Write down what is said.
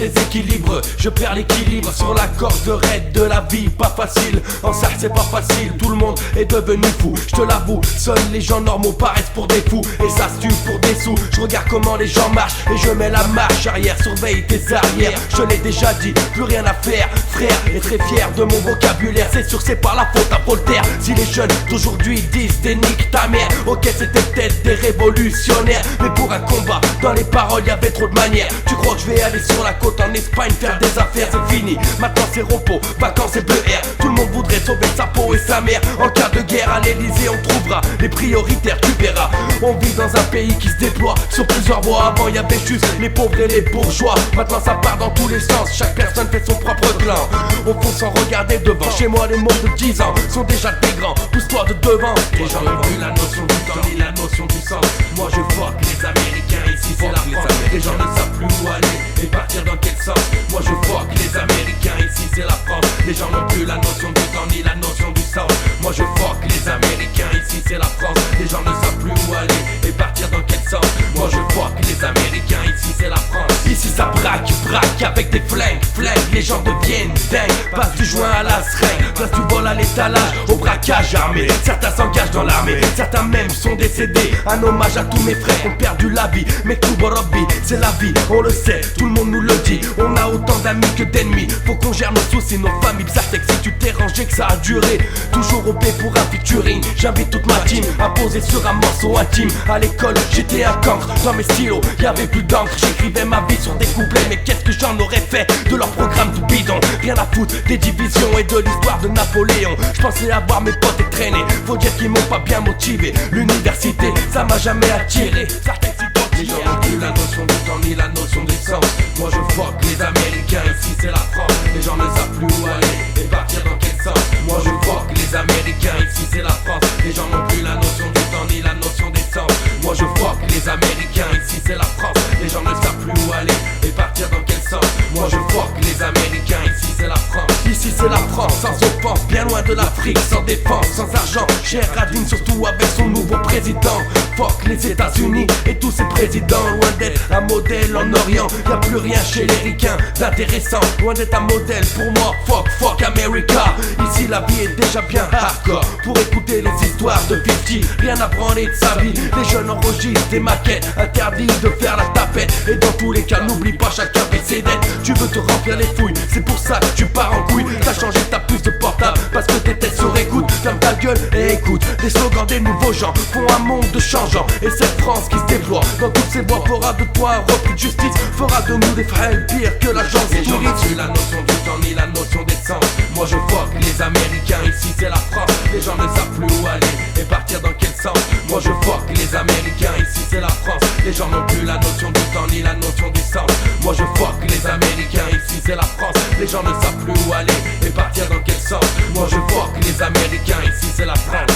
déséquilibre, je perds l'équilibre sur la corde raide de la vie. Pas facile, en salle c'est pas facile, tout le monde est devenu fou, je te l'avoue. Seuls les gens normaux paraissent pour des fous, et ça se tue pour des sous. Je regarde comment les gens marchent, et je mets la marche arrière. Surveille tes arrières, je l'ai déjà dit, plus rien à faire, frère. Et très fier de mon vocabulaire, c'est sûr c'est pas la faute à Voltaire. Si les jeunes d'aujourd'hui disent t'es nique ta mère, ok c'était peut-être des révolutionnaires, mais pour un combat, dans les paroles y'avait trop de manières. Tu crois que je vais aller sur la côte en Espagne faire des affaires? C'est fini, maintenant c'est repos, vacances et bleu air. Tout le monde voudrait sauver sa peau et sa mère. En cas de guerre à l'Elysée on trouvera les prioritaires, tu verras. On vit dans un pays qui se déploie sur plusieurs voies. Avant y'avait juste les pauvres et les bourgeois, maintenant ça part dans tous les sens, chaque personne fait son propre clan. On fonce sans regarder devant, chez moi les mots de 10 ans sont déjà des grands, pousse-toi de devant. Les gens n'ont plus la notion du temps ni la notion du sens. Moi je fuck les Américains, ici c'est la France. Les gens ne savent plus où aller et partir dans quel sens. Moi je fuck les Américains, ici c'est la France. Les gens n'ont plus la notion du temps ni la notion du sens. Moi je fuck les Américains, ici c'est la France. Les gens ne savent plus où aller et partir dans quel sens. Moi je fuck les Américains, ici c'est la France. Ici ça braque, braque avec des flingues, les gens deviennent dingues. Passe du joint à la seringue, place du vol à l'étalage, au braquage armé. Certains s'engagent dans l'armée, certains même sont décédés. Un hommage à tous mes frères qui ont perdu la vie. Mais tout Robby, c'est la vie, on le sait, tout le monde nous le dit. On a autant d'amis que d'ennemis, faut qu'on gère nos soucis, nos familles. Ça fait que si tu t'es rangé que ça a duré. Toujours OP pour un featuring, j'invite toute ma team à poser sur un morceau intime. À l'école j'étais un cancre, dans mes stylos y'avait plus d'encre. J'écrivais ma vie sur des couplets, mais qu'est-ce que j'en aurais fait de leur programme tout bidon. Rien à foutre des divisions et de l'histoire de Napoléon. Je pensais avoir mes potes et traîner, faut dire qu'ils m'ont pas bien motivé. L'université, ça m'a jamais attiré. Les gens n'ont plus la notion du temps ni la notion du sens. Moi je fuck les Américains, ici c'est la France. Les gens ne savent plus où aller et partir dans quel sens. Moi je fuck les Américains, ici c'est la France. Les gens n'ont plus la notion du temps ni la notion des sens. Moi je fuck les Américains, ici c'est la France. Les gens ne savent plus où aller et partir dans quel sens. Moi je fuck les Américains, ici c'est la France. Ici c'est la France, sans offense, bien loin de l'Afrique, sans défense, sans argent. Cher Radine, surtout avec son nouveau président. Fuck les États-Unis et tous ces présidents. Loin d'être un modèle en Orient, y'a plus rien chez les ricains d'intéressant. Loin d'être un modèle pour moi, fuck America. Ici la vie est déjà bien hardcore. Pour écouter les histoires de 50, rien à branler de sa vie. Les jeunes enregistrent des maquettes, interdit de faire la tapette. Et dans tous les cas, n'oublie pas chacun fait ses dettes. Tu veux te remplir les fouilles, c'est pour ça que tu pars en couille. T'as changé ta puce de portable parce que t'étais sur écoute. Ferme ta gueule et écoute, les slogans des nouveaux gens font un monde de changeant. Et cette France qui se déploie dans toutes ses voies fera de toi un repris de justice, fera de nous des frères pire que l'agence des touristes. Les gens n'ont plus la notion du temps ni la notion des sens. Moi je fuck les Américains, ici c'est la France. Les gens ne savent plus où aller et partir dans quel sens. Moi je fuck les Américains, ici c'est la France. Les gens n'ont plus la notion du temps ni la notion du sens. Moi je fuck les Américains, ici c'est la France. Les gens ne savent plus où aller et partir dans quel sens. Moi je fuck les Américains, ici c'est la France.